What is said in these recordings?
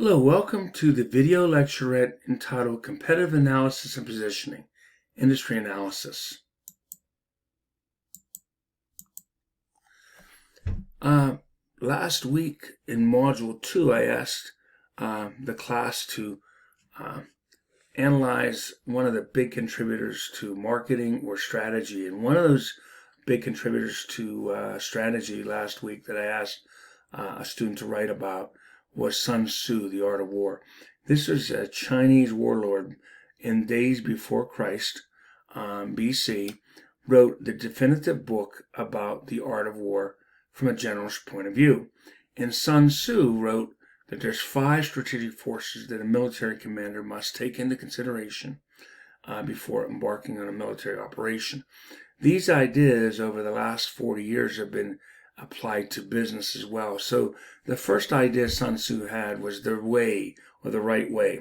Hello, welcome to the video lecturette entitled Competitive Analysis and Positioning, Industry Analysis. Last week in Module 2, I asked the class to analyze one of the big contributors to marketing or strategy. And one of those big contributors to strategy last week that I asked a student to write about was Sun Tzu, The Art of War. This was a Chinese warlord in days before Christ, BC, wrote the definitive book about the art of war from a general's point of view. And Sun Tzu wrote that there's 5 strategic forces that a military commander must take into consideration before embarking on a military operation. These ideas over the last 40 years have been applied to business as well. So the first idea Sun Tzu had was the way, or the right way,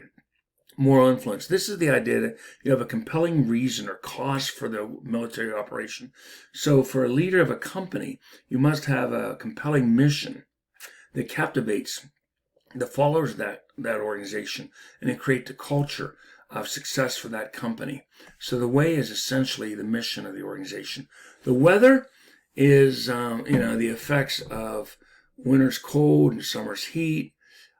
moral influence. This is the idea that you have a compelling reason or cause for the military operation. So for a leader of a company, you must have a compelling mission that captivates the followers of that organization and then create the culture of success for that company. So the way is essentially the mission of the organization. The weather is the effects of winter's cold and summer's heat,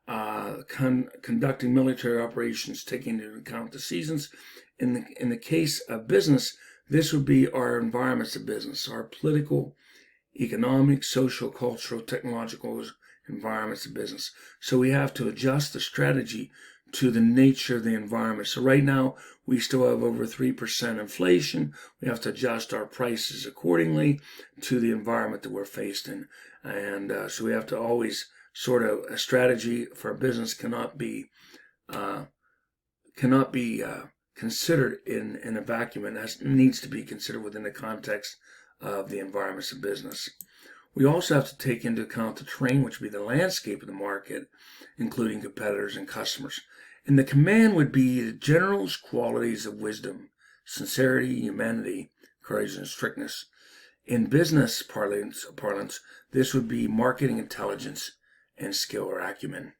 conducting military operations, taking into account the seasons. In the case of business, this would be our environments of business, our political, economic, social, cultural, technological environments of business. So we have to adjust the strategy to the nature of the environment. So right now, we still have over 3% inflation. We have to adjust our prices accordingly to the environment that we're faced in. And so we have to always a strategy for a business cannot be considered in a vacuum. It needs to be considered within the context of the environments of business. We also have to take into account the terrain, which would be the landscape of the market, including competitors and customers. And the command would be the general's qualities of wisdom, sincerity, humanity, courage, and strictness. In business parlance, this would be marketing intelligence and skill or acumen.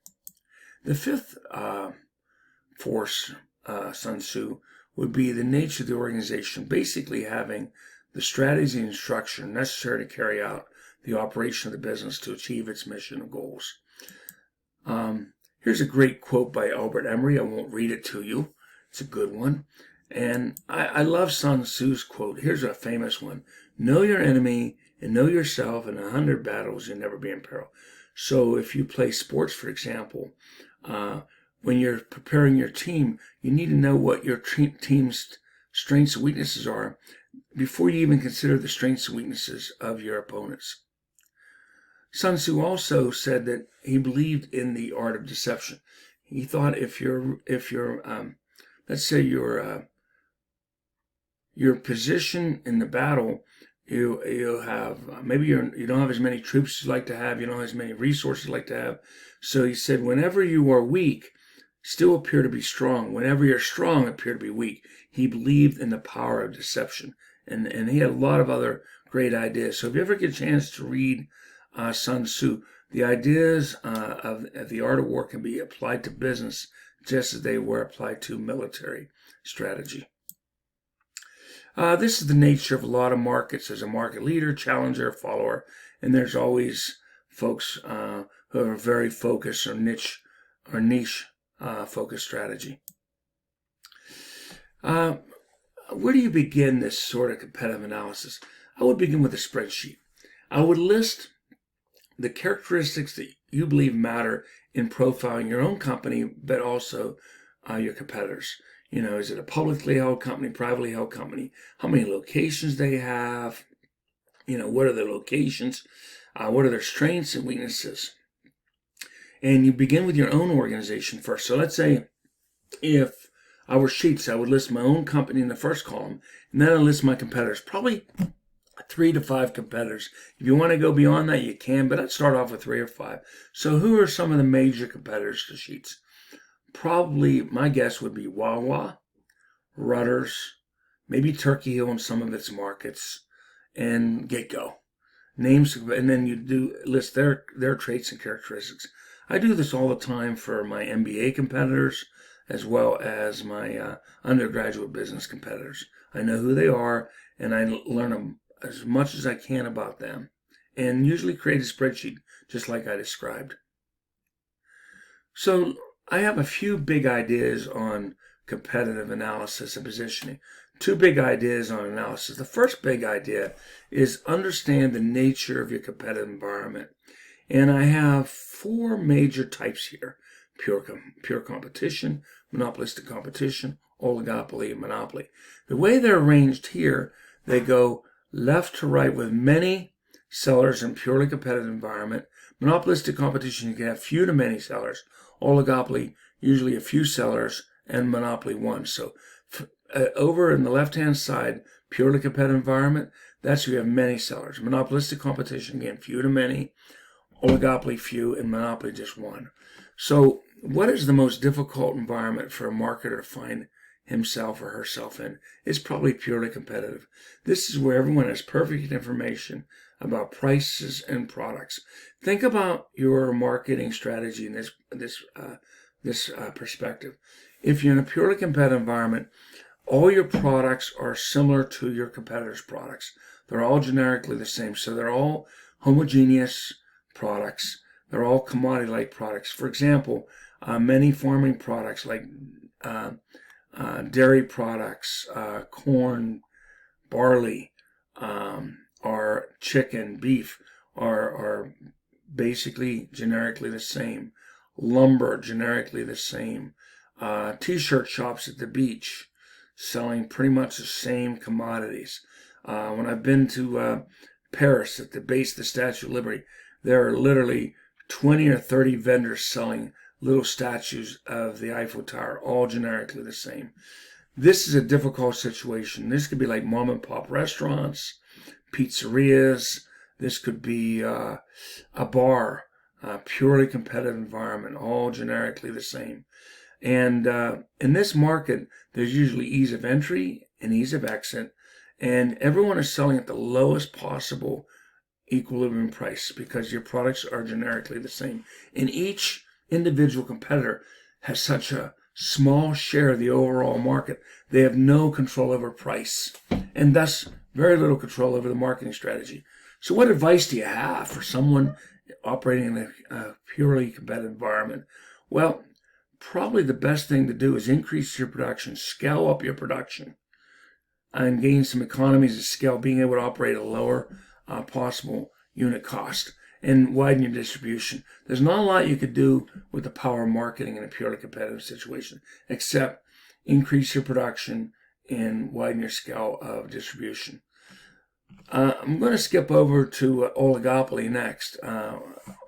The 5th force, Sun Tzu, would be the nature of the organization, basically having the strategy and structure necessary to carry out the operation of the business to achieve its mission and goals. Here's a great quote by Albert Emery. I won't read it to you. It's a good one. And I love Sun Tzu's quote. Here's a famous one. Know your enemy and know yourself, in 100 battles you'll never be in peril. So if you play sports, for example, when you're preparing your team, you need to know what your team's strengths and weaknesses are before you even consider the strengths and weaknesses of your opponents. Sun Tzu also said that he believed in the art of deception. He thought if your let's say your position in the battle, you have maybe you don't have as many troops as you like to have, you don't have as many resources you like to have. So he said, whenever you are weak, still appear to be strong. Whenever you're strong, appear to be weak. He believed in the power of deception, and he had a lot of other great ideas. So if you ever get a chance to read Sun Tzu, the ideas of the art of war can be applied to business just as they were applied to military strategy. This is the nature of a lot of markets. There's a market leader, challenger, follower, and there's always folks who are very focused or niche focused strategy. Where do you begin this sort of competitive analysis? I would begin with a spreadsheet. I would list the characteristics that you believe matter in profiling your own company, but also your competitors. Is it a publicly held company, privately held company? How many locations they have? What are their locations? What are their strengths and weaknesses? And you begin with your own organization first. So let's say if I were sheets, I would list my own company in the first column, and then I list my competitors. Probably 3 to 5 competitors. If you want to go beyond that, you can, but I'd start off with 3 or 5. So who are some of the major competitors to sheets? Probably, my guess would be Wawa, Rudders, maybe Turkey Hill in some of its markets, and GetGo. Names, and then you do list their traits and characteristics. I do this all the time for my MBA competitors as well as my undergraduate business competitors. I know who they are, and I learn them as much as I can about them, and usually create a spreadsheet just like I described. So I have a few big ideas on competitive analysis and positioning. Two big ideas on analysis. The first big idea is understand the nature of your competitive environment. And I have four major types here: pure competition, monopolistic competition, oligopoly, and monopoly. The way they're arranged here, they go left to right with many sellers in purely competitive environment. Monopolistic competition, you can have few to many sellers. Oligopoly, usually a few sellers, and monopoly, one. So over in the left-hand side, purely competitive environment, that's where you have many sellers. Monopolistic competition, again, few to many. Oligopoly, few, and monopoly, just one. So what is the most difficult environment for a marketer to find himself or herself in? It's probably purely competitive. This is where everyone has perfect information about prices and products. Think about your marketing strategy in this perspective. If you're in a purely competitive environment, all your products are similar to your competitors' products. They're all generically the same, so they're all homogeneous products. They're all commodity-like products. For example, many farming products like dairy products, corn, barley, or chicken, beef are basically generically the same. Lumber, generically the same. T-shirt shops at the beach selling pretty much the same commodities. When I've been to Paris at the base of the Statue of Liberty, there are literally 20 or 30 vendors selling little statues of the Eiffel Tower, all generically the same. This is a difficult situation. This could be like mom and pop restaurants, pizzerias. This could be a bar, a purely competitive environment, all generically the same. And in this market, there's usually ease of entry and ease of exit, and everyone is selling at the lowest possible equilibrium price because your products are generically the same. And each individual competitor has such a small share of the overall market, they have no control over price, and thus very little control over the marketing strategy. So what advice do you have for someone operating in a purely competitive environment? Well, probably the best thing to do is increase your production, scale up your production, and gain some economies of scale, being able to operate at a lower possible unit cost, and widen your distribution. There's not a lot you could do with the power of marketing in a purely competitive situation, except increase your production and widen your scale of distribution. I'm going to skip over to oligopoly next.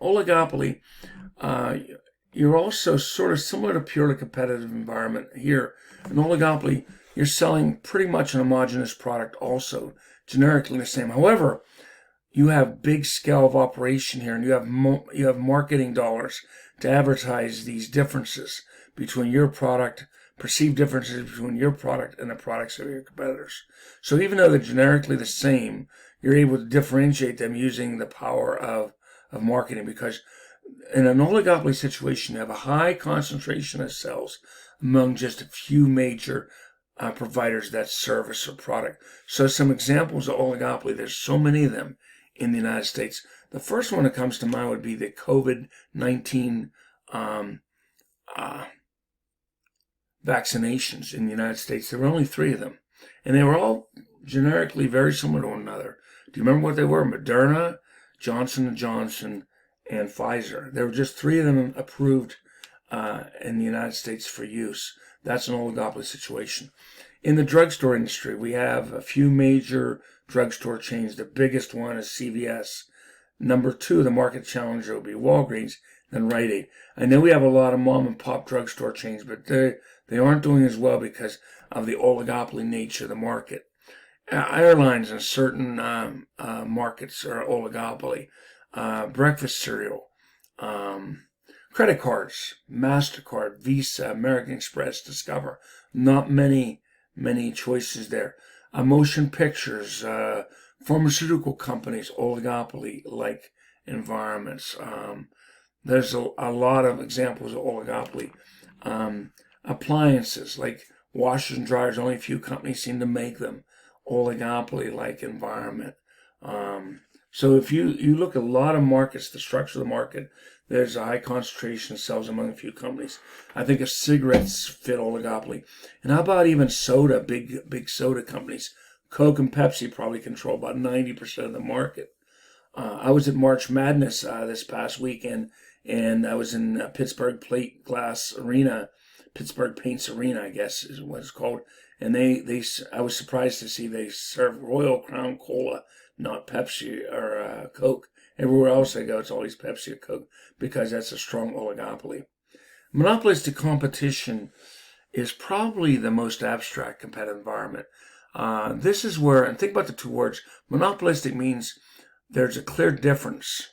Oligopoly, you're also sort of similar to purely competitive environment here. In oligopoly, you're selling pretty much an homogeneous product also, generically the same. However, you have big scale of operation here, and you have marketing dollars to advertise these differences between your product, perceived differences between your product and the products of your competitors. So even though they're generically the same, you're able to differentiate them using the power of marketing, because in an oligopoly situation, you have a high concentration of sales among just a few major providers that service or product. So some examples of oligopoly, there's so many of them in the United States. The first one that comes to mind would be the COVID-19 vaccinations in the United States. There were only 3 of them, and they were all generically very similar to one another. Do you remember what they were? Moderna, Johnson & Johnson, and Pfizer. There were just 3 of them approved in the United States for use. That's an oligopoly situation. In the drugstore industry, we have a few major drugstore chains. The biggest one is CVS. Number 2, the market challenger, will be Walgreens, then Rite Aid. I know we have a lot of mom and pop drugstore chains, but they aren't doing as well because of the oligopoly nature of the market. Airlines in certain markets are oligopoly. Breakfast cereal, credit cards, MasterCard, Visa, American Express, Discover. Not many choices there. Motion pictures, pharmaceutical companies, oligopoly-like environments. There's a lot of examples of oligopoly. Appliances like washers and dryers, only a few companies seem to make them. Oligopoly-like environment. So if you look at a lot of markets, the structure of the market, there's a high concentration of sales among a few companies. I think of cigarettes fit oligopoly. And how about even soda, big soda companies? Coke and Pepsi probably control about 90% of the market. I was at March Madness this past weekend, and I was in Pittsburgh Plate Glass Arena, Pittsburgh Paints Arena, I guess is what it's called. And I was surprised to see they serve Royal Crown Cola, not Pepsi or Coke. Everywhere else I go, it's always Pepsi or Coke because that's a strong oligopoly. Monopolistic competition is probably the most abstract competitive environment. This is where, and think about the two words, monopolistic means there's a clear difference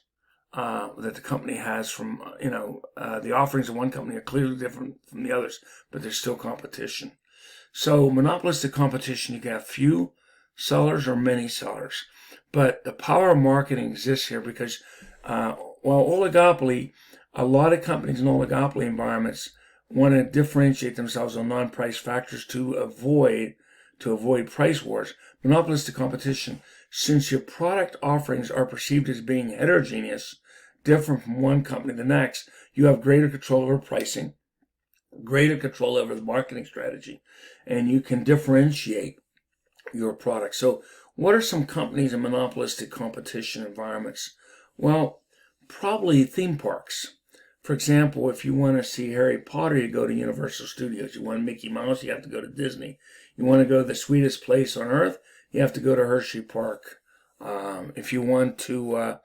that the company has from, the offerings of one company are clearly different from the others, but there's still competition. So monopolistic competition, you can have few sellers or many sellers. But the power of marketing exists here because while oligopoly, a lot of companies in oligopoly environments want to differentiate themselves on non-price factors to avoid price wars. Monopolistic competition, since your product offerings are perceived as being heterogeneous, different from one company to the next, you have greater control over pricing, greater control over the marketing strategy, and you can differentiate your product. So what are some companies in monopolistic competition environments? Well, probably theme parks. For example, if you want to see Harry Potter, you go to Universal Studios. You want Mickey Mouse, you have to go to Disney. You want to go to the sweetest place on earth, you have to go to Hershey Park. If you want to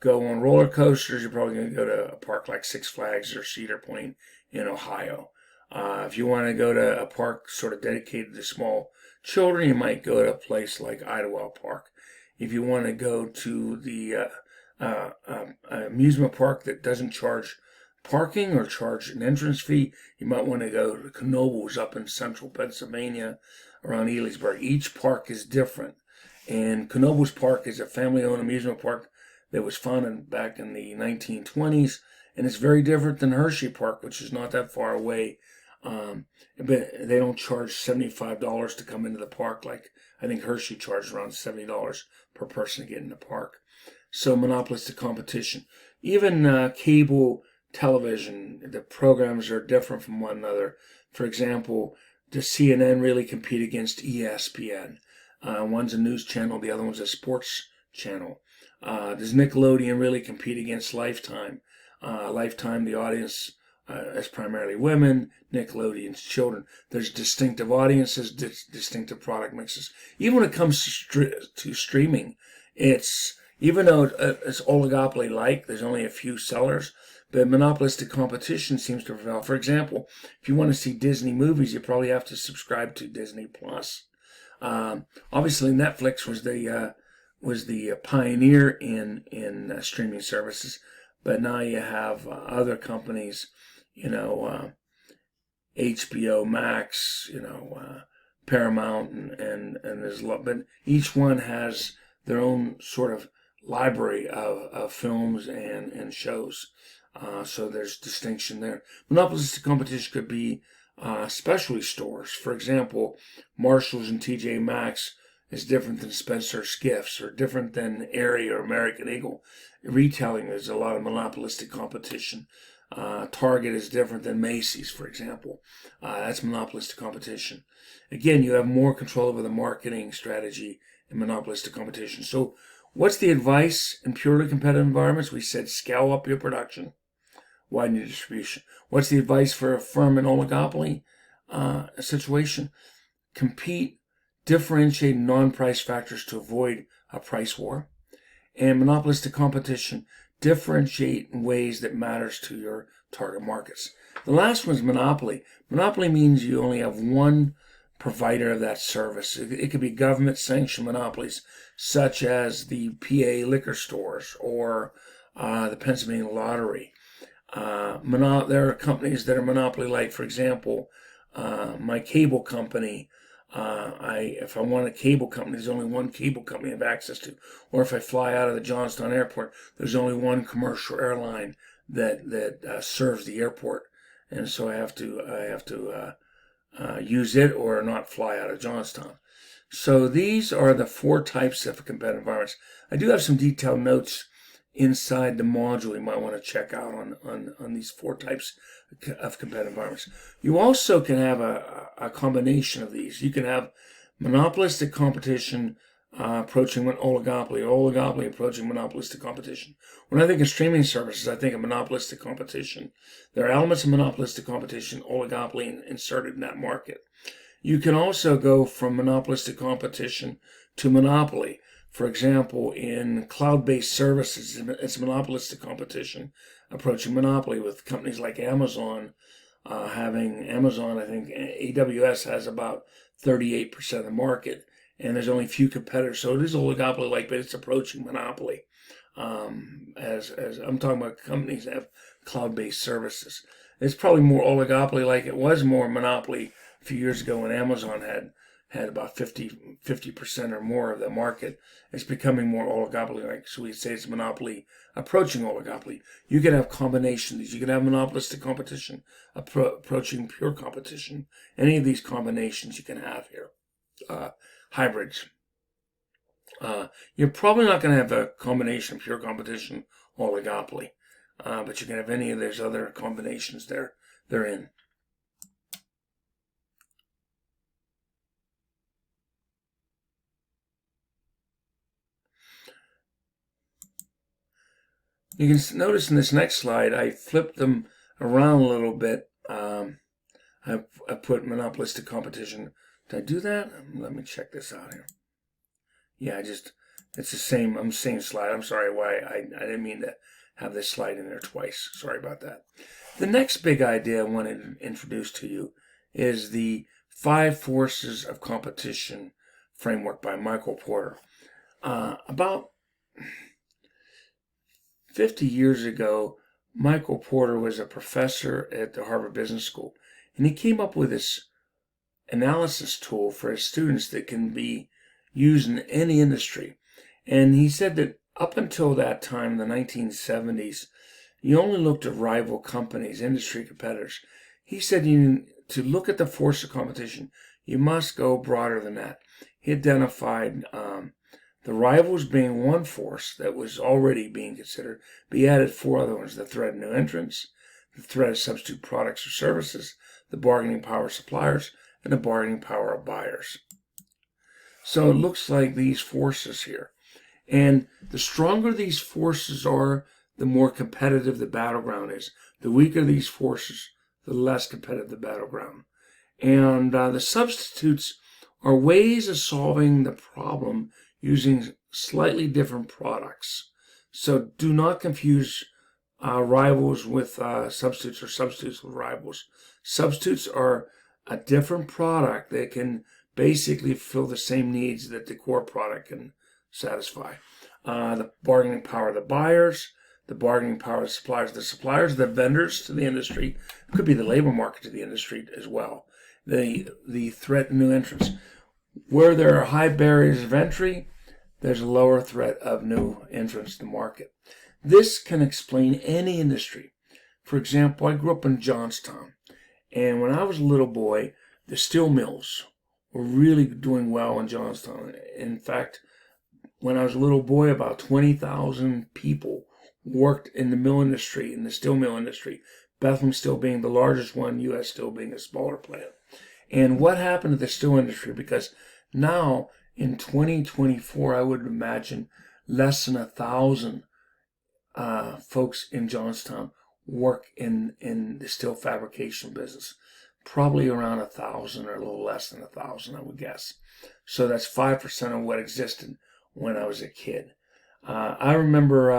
go on roller coasters, you're probably going to go to a park like Six Flags or Cedar Point in Ohio. If you want to go to a park sort of dedicated to small children, you might go to a place like Idlewild Park. If you want to go to the amusement park that doesn't charge parking or charge an entrance fee, you might want to go to Knoebels up in central Pennsylvania around Elysburg. Each park is different. And Knoebels Park is a family-owned amusement park that was founded back in the 1920s, and it's very different than Hershey Park, which is not that far away. But they don't charge $75 to come into the park like I think Hershey charged around $70 per person to get in the park. So monopolistic competition. Even cable television, the programs are different from one another. For example, does CNN really compete against ESPN? One's a news channel, the other one's a sports channel. Does Nickelodeon really compete against Lifetime? Lifetime, the audience is primarily women, Nickelodeon's children. There's distinctive audiences, distinctive product mixes. Even when it comes to streaming, even though it's oligopoly-like, there's only a few sellers, but monopolistic competition seems to prevail. For example, if you want to see Disney movies, you probably have to subscribe to Disney Plus. Obviously, Netflix was the pioneer in streaming services, but now you have other companies, HBO Max, Paramount, and there's a lot, but each one has their own sort of library of films and shows. So there's distinction there. Monopolistic competition could be specialty stores. For example, Marshalls and TJ Maxx is different than Spencer's Gifts or different than Aerie or American Eagle. Retailing is a lot of monopolistic competition. Target is different than Macy's, for example. That's monopolistic competition. Again, you have more control over the marketing strategy in monopolistic competition. So what's the advice in purely competitive environments? We said scale up your production, widen your distribution. What's the advice for a firm in oligopoly situation? Compete, differentiate non-price factors to avoid a price war. And monopolistic competition, differentiate in ways that matters to your target markets. The last one is monopoly. Monopoly means you only have one provider of that service. It could be government-sanctioned monopolies, such as the PA liquor stores or the Pennsylvania Lottery. There are companies that are monopoly-like. For example, my cable company, If I want a cable company, there's only one cable company I have access to. Or if I fly out of the Johnstown airport, there's only one commercial airline that serves the airport, and so I have to use it or not fly out of Johnstown. So these are the 4 types of competitive environments. I do have some detailed notes inside the module you might want to check out on these 4 types of competitive environments. You also can have a combination of these. You can have monopolistic competition approaching an oligopoly, or oligopoly approaching monopolistic competition. When I think of streaming services, I think of monopolistic competition. There are elements of monopolistic competition, oligopoly inserted in that market. You can also go from monopolistic competition to monopoly. For example, in cloud-based services, it's monopolistic competition approaching monopoly, with companies like Amazon having Amazon. I think AWS has about 38% of the market, and there's only a few competitors. So it is oligopoly-like, but it's approaching monopoly. As I'm talking about companies that have cloud-based services. It's probably more oligopoly-like. It was more monopoly a few years ago when Amazon had about 50% or more of the market. It's becoming more oligopoly-like, so we say it's monopoly approaching oligopoly. You can have combinations. You can have monopolistic competition approaching pure competition. Any of these combinations you can have here. Hybrids. You're probably not going to have a combination of pure competition oligopoly, but you can have any of those other combinations they're in. You can notice in this next slide, I flipped them around a little bit. I put monopolistic competition. Did I do that? Let me check this out here. Yeah, it's the same slide. I'm sorry why I didn't mean to have this slide in there twice. Sorry about that. The next big idea I wanted to introduce to you is the 5 forces of competition framework by Michael Porter. About 50 years ago, Michael Porter was a professor at the Harvard Business School, and he came up with this analysis tool for his students that can be used in any industry. And he said that up until that time, in the 1970s, you only looked at rival companies, industry competitors. He said to look at the force of competition, you must go broader than that. He identified the rivals being one force that was already being considered, but he added 4 other ones: the threat of new entrants, the threat of substitute products or services, the bargaining power of suppliers, and the bargaining power of buyers. So it looks like these forces here. And the stronger these forces are, the more competitive the battleground is. The weaker these forces, the less competitive the battleground. And the substitutes are ways of solving the problem using slightly different products. So do not confuse rivals with substitutes, or substitutes with rivals. Substitutes are a different product that can basically fill the same needs that the core product can satisfy. The bargaining power of the buyers, the bargaining power of the suppliers. The suppliers, the vendors to the industry, could be the labor market to the industry as well. The threat of new entrants. Where there are high barriers of entry, there's a lower threat of new entrants to the market. This can explain any industry. For example, I grew up in Johnstown, and when I was a little boy, the steel mills were really doing well in Johnstown. In fact, when I was a little boy, about 20,000 people worked in the mill industry, in the steel mill industry. Bethlehem Steel being the largest one, U.S. Steel being a smaller plant. And what happened to the steel industry? Because now, in 2024, I would imagine less than 1,000 folks in Johnstown work in the steel fabrication business. Probably around 1,000 or a little less than 1,000, I would guess. So that's 5% of what existed when I was a kid. I remember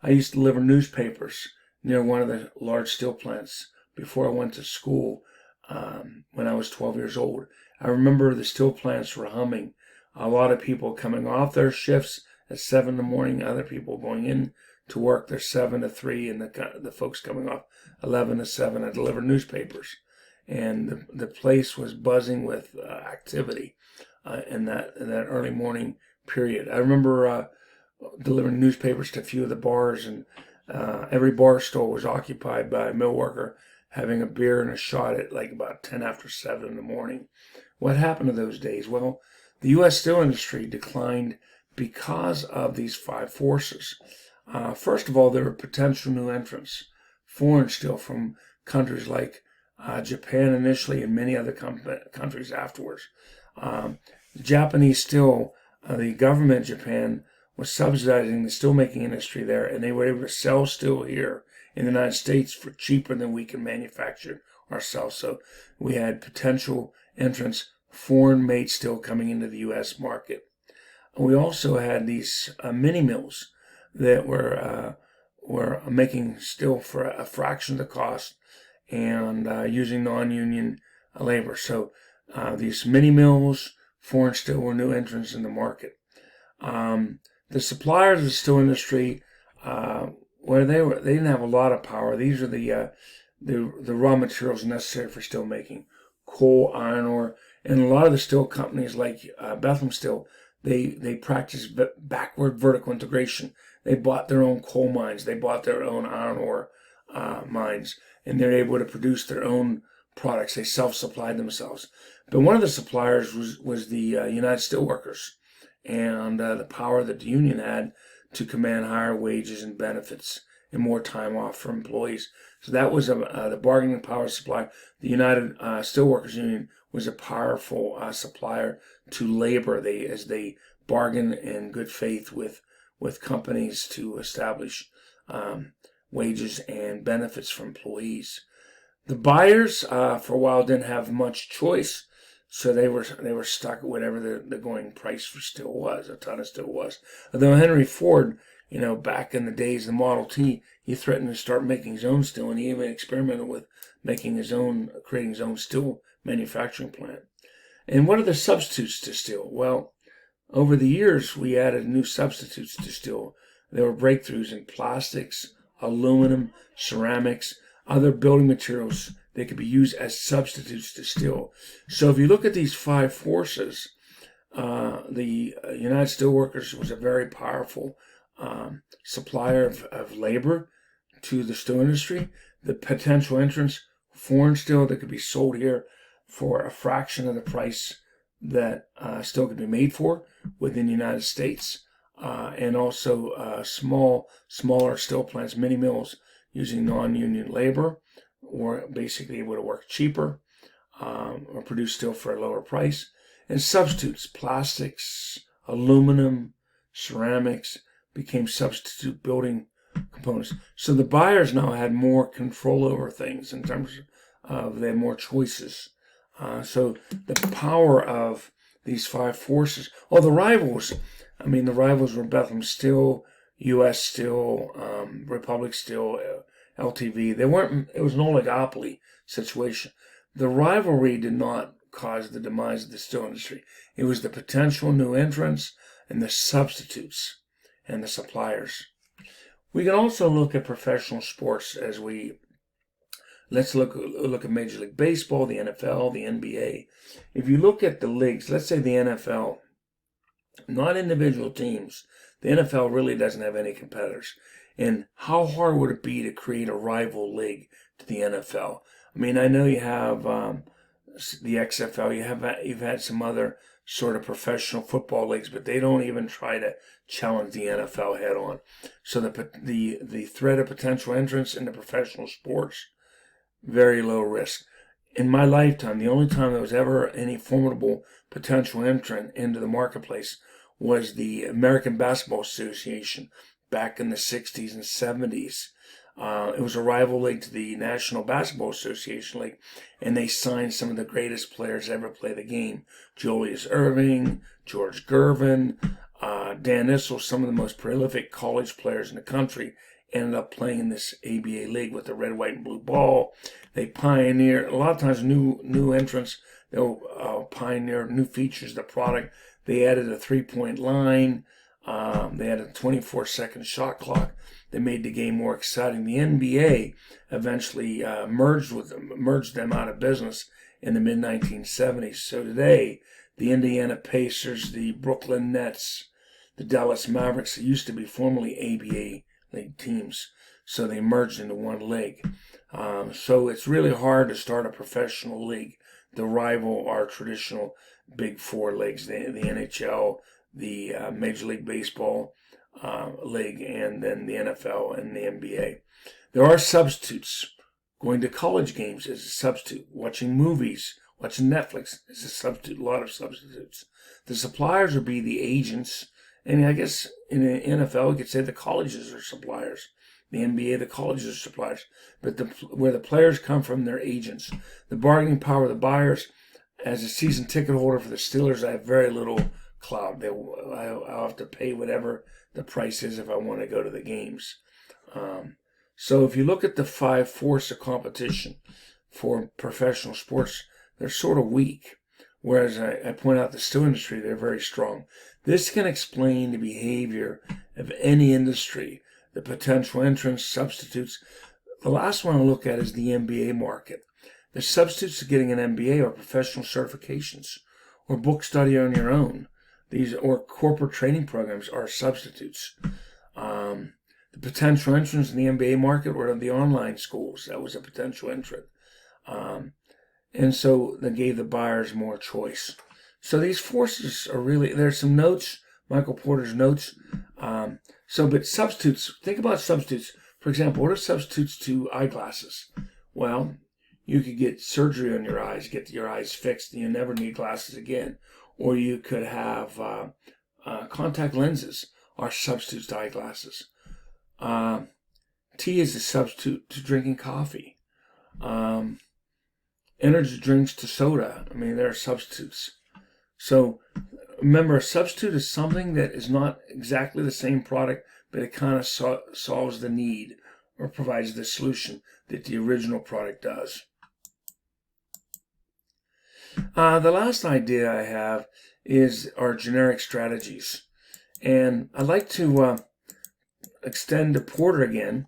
I used to deliver newspapers near one of the large steel plants before I went to school when I was 12 years old. I remember the steel plants were humming. A lot of people coming off their shifts at 7 in the morning, other people going in to work their 7 to 3, and the folks coming off 11 to 7 to deliver newspapers. and the place was buzzing with activity in that early morning period. I remember delivering newspapers to a few of the bars, and every bar stool was occupied by a mill worker having a beer and a shot at like about 10 after 7 in the morning. What happened to those days? Well, the U.S. steel industry declined because of these 5 forces. First of all, there were potential new entrants, foreign steel from countries like Japan initially and many other countries afterwards. Japanese steel, the government of Japan was subsidizing the steelmaking industry there, and they were able to sell steel here in the United States for cheaper than we can manufacture ourselves. So we had potential entrants, foreign-made steel coming into the U.S. market. We also had these mini mills that were making steel for a fraction of the cost and using non-union labor. So these mini mills, foreign steel, were new entrants in the market. The suppliers of the steel industry, where they didn't have a lot of power. These are the raw materials necessary for steel making: coal, iron ore, and a lot of the steel companies like Bethlehem Steel, they practiced backward vertical integration. They bought their own coal mines, they bought their own iron ore mines, and they're able to produce their own products. They self-supplied themselves. But one of the suppliers was the United Steelworkers, and the power that the union had to command higher wages and benefits and more time off for employees. So that was the bargaining power supply. The United Steelworkers Union was a powerful supplier to labor. As they bargained in good faith with companies to establish wages and benefits for employees. The buyers, for a while, didn't have much choice, so they were stuck at whatever the going price for steel was, a ton of steel was. Although Henry Ford, back in the days of the Model T, he threatened to start making his own steel, and he even experimented with creating his own steel manufacturing plant. And what are the substitutes to steel? Well, over the years, we added new substitutes to steel. There were breakthroughs in plastics, aluminum, ceramics, other building materials that could be used as substitutes to steel. So if you look at these 5 forces, the United Steelworkers was a very powerful supplier of labor to the steel industry. The potential entrants, foreign steel that could be sold here for a fraction of the price that steel could be made for within the United States, and also smaller steel plants, mini mills, using non-union labor, or basically able to work cheaper or produce steel for a lower price. And substitutes, plastics, aluminum, ceramics, became substitute building components. So the buyers now had more control over things in terms of they had more choices. So the power of these 5 forces, the rivals were Bethlehem Steel, U.S. Steel, Republic Steel, LTV. It was an oligopoly situation. The rivalry did not cause the demise of the steel industry. It was the potential new entrants and the substitutes and the suppliers. We can also look at professional sports let's look at Major League Baseball, the NFL, the NBA. If you look at the leagues, let's say the NFL, not individual teams, the NFL really doesn't have any competitors. And how hard would it be to create a rival league to the NFL? I mean, I know you have the XFL, you've had some other sort of professional football leagues, but they don't even try to challenge the NFL head on. So the threat of potential entrance into professional sports, very low risk. In my lifetime, the only time there was ever any formidable potential entrant into the marketplace was the American Basketball Association back in the 60s and 70s. It was a rival league to the National Basketball Association League, and they signed some of the greatest players to ever play the game. Julius Erving, George Gervin, Dan Issel, some of the most prolific college players in the country, ended up playing in this ABA league with the red, white, and blue ball. They pioneer, a lot of times new entrants, they'll pioneer new features of the product. They added a 3-point line. They had a 24-second shot clock. that made the game more exciting. The NBA eventually merged them out of business in the mid-1970s. So today, the Indiana Pacers, the Brooklyn Nets, the Dallas Mavericks, that used to be formerly ABA league teams, so they merged into one league. So it's really hard to start a professional league to rival our traditional Big Four leagues, the NHL, the Major League Baseball league, and then the NFL and the NBA. There are substitutes. Going to college games is a substitute. Watching movies, watching Netflix is a substitute. A lot of substitutes. The suppliers would be the agents, and I guess in the NFL, you could say the colleges are suppliers. The NBA, the colleges are suppliers. But where the players come from, they're agents. The bargaining power of the buyers, as a season ticket holder for the Steelers, I have very little clout. I'll have to pay whatever the price is if I want to go to the games. So if you look at the five forces of competition for professional sports, they're sort of weak. Whereas I point out the steel industry, they're very strong. This can explain the behavior of any industry, the potential entrants, substitutes. The last one I'll look at is the MBA market. The substitutes to getting an MBA are professional certifications or book study on your own. These or corporate training programs are substitutes. The potential entrants in the MBA market were the online schools. That was a potential entrant. And so they gave the buyers more choice. So these forces are really, there's some notes, Michael Porter's notes. But substitutes, think about substitutes. For example, what are substitutes to eyeglasses? Well, you could get surgery on your eyes, get your eyes fixed, and you never need glasses again. Or you could have contact lenses are substitutes to eyeglasses. Tea is a substitute to drinking coffee. Energy drinks to soda. I mean, there are substitutes. So remember, a substitute is something that is not exactly the same product, but it kind of solves the need or provides the solution that the original product does. The last idea I have is our generic strategies. And I'd like to extend to Porter again.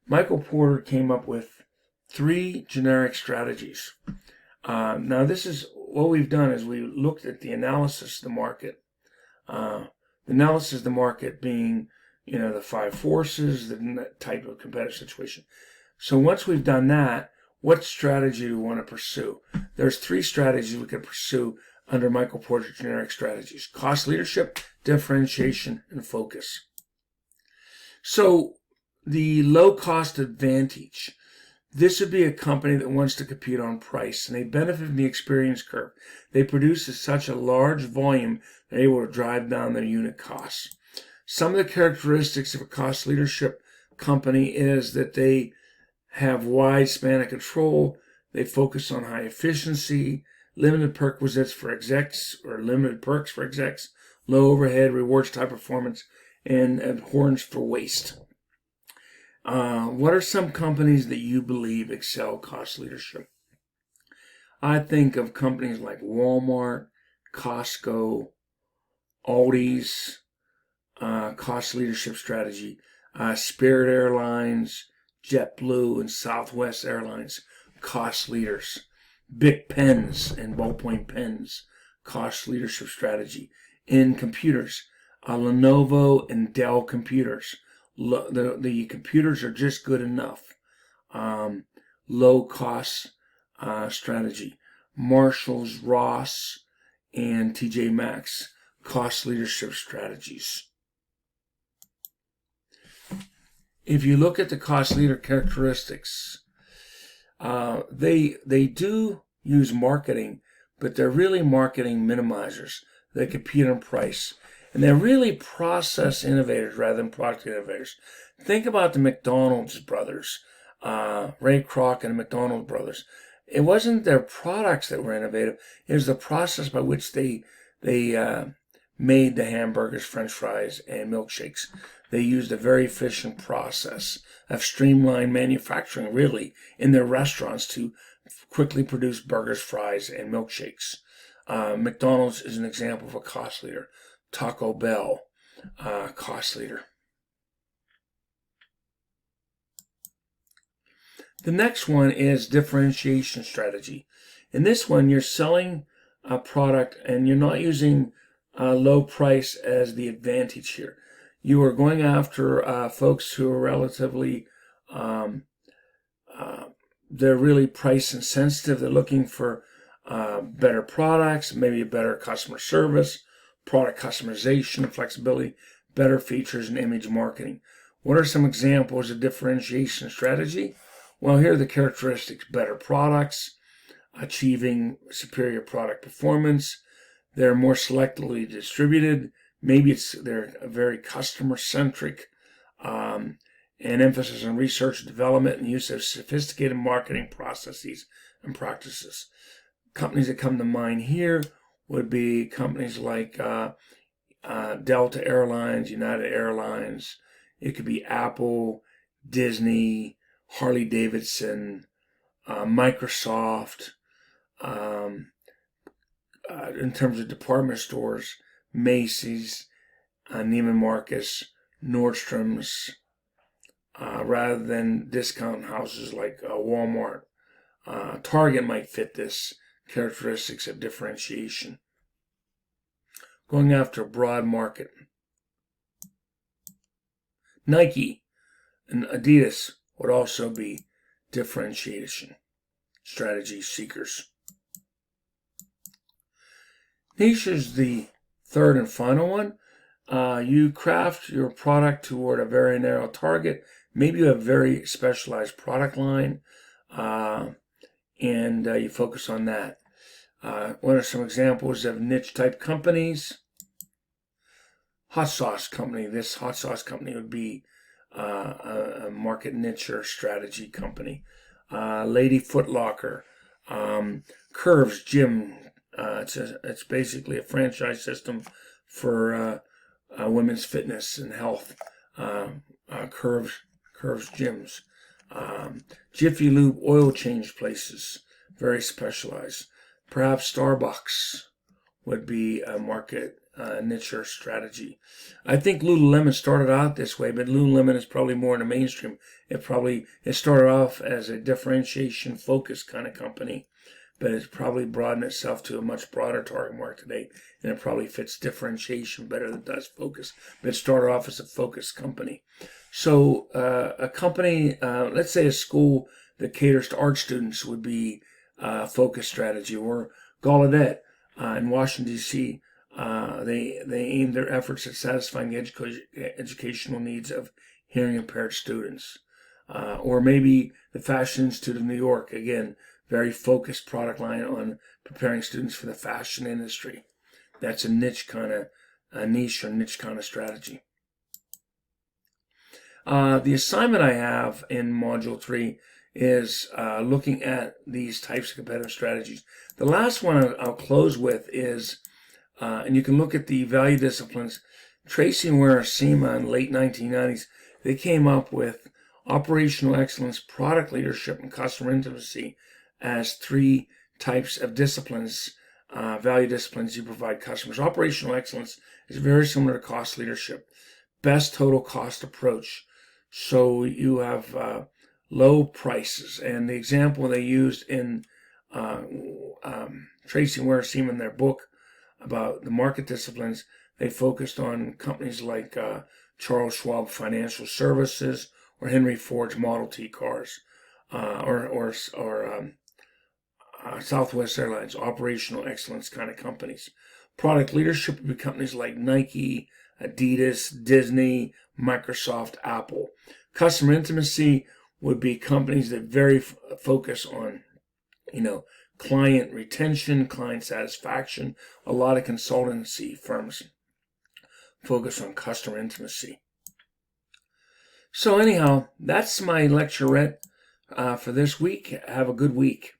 Michael Porter came up with 3 generic strategies. Now, this is what we've done is we looked at the analysis of the market. The analysis of the market being, the 5 forces, the type of competitive situation. So once we've done that, what strategy do we want to pursue? There's 3 strategies we could pursue under Michael Porter's generic strategies: cost leadership, differentiation, and focus. So the low cost advantage. This would be a company that wants to compete on price, and they benefit from the experience curve. They produce such a large volume, they're able to drive down their unit costs. Some of the characteristics of a cost leadership company is that they have wide span of control, they focus on high efficiency, limited perquisites for execs, or limited perks for execs, low overhead, rewards high performance, and abhorrence for waste. What are some companies that you believe excel cost leadership? I think of companies like Walmart, Costco, Aldi's cost leadership strategy, Spirit Airlines, JetBlue, and Southwest Airlines, cost leaders. Bic pens and ballpoint pens, cost leadership strategy. In computers, Lenovo and Dell computers. The computers are just good enough. Low cost strategy. Marshalls, Ross, and TJ Maxx, cost leadership strategies. If you look at the cost leader characteristics, they do use marketing, but they're really marketing minimizers. They compete on price. And they're really process innovators rather than product innovators. Think about the McDonald's brothers, Ray Kroc and the McDonald's brothers. It wasn't their products that were innovative. It was the process by which they made the hamburgers, French fries, and milkshakes. They used a very efficient process of streamlined manufacturing, really, in their restaurants to quickly produce burgers, fries, and milkshakes. McDonald's is an example of a cost leader. Taco Bell, cost leader. The next one is differentiation strategy. In this one, you're selling a product and you're not using low price as the advantage here. You are going after folks who are relatively, they're really price insensitive. They're looking for better products, maybe a better customer service, product customization, flexibility, better features, and image marketing. What are some examples of differentiation strategy? Well, here are the characteristics: better products, achieving superior product performance, they're more selectively distributed, maybe they're very customer-centric, and emphasis on research and development and use of sophisticated marketing processes and practices. Companies that come to mind here would be companies like Delta Airlines, United Airlines. It could be Apple, Disney, Harley Davidson, Microsoft. In terms of department stores, Macy's, Neiman Marcus, Nordstrom's, rather than discount houses like Walmart. Target might fit this characteristics of differentiation. Going after a broad market. Nike and Adidas would also be differentiation strategy seekers. Niche is the third and final one. You craft your product toward a very narrow target. Maybe you have a very specialized product line, and you focus on that. What are some examples of niche type companies? Hot sauce company. This hot sauce company would be a market niche or strategy company. Lady Foot Locker, Curves Gym. It's basically a franchise system for women's fitness and health. Curves gyms. Jiffy Lube oil change places, very specialized. Perhaps Starbucks would be a market niche or strategy. I think Lululemon started out this way, but Lululemon is probably more in the mainstream. It started off as a differentiation focus kind of company, but it's probably broadened itself to a much broader target market today, and it probably fits differentiation better than it does focus. But it started off as a focus company. So a company, let's say a school that caters to art students would be a focus strategy, or Gallaudet in Washington, D.C., they aim their efforts at satisfying the educational needs of hearing impaired students. Or maybe the Fashion Institute of New York, again, very focused product line on preparing students for the fashion industry. That's a niche or niche kind of strategy. The assignment I have in Module 3 is looking at these types of competitive strategies. The last one I'll close with is, and you can look at the value disciplines. Tracy and Ware-Sema in the late 1990s, they came up with operational excellence, product leadership, and customer intimacy as three types of disciplines, value disciplines you provide customers. Operational excellence is very similar to cost leadership. Best total cost approach. So you have low prices. And the example they used in Tracy and Ware-Sema in their book about the market disciplines, they focused on companies like Charles Schwab Financial Services or Henry Ford's Model T cars, or Southwest Airlines, operational excellence kind of companies. Product leadership would be companies like Nike, Adidas, Disney, Microsoft, Apple. Customer intimacy would be companies that very focus on, client retention, client satisfaction. A lot of consultancy firms focus on customer intimacy. So anyhow, that's my lecturette for this week. Have a good week.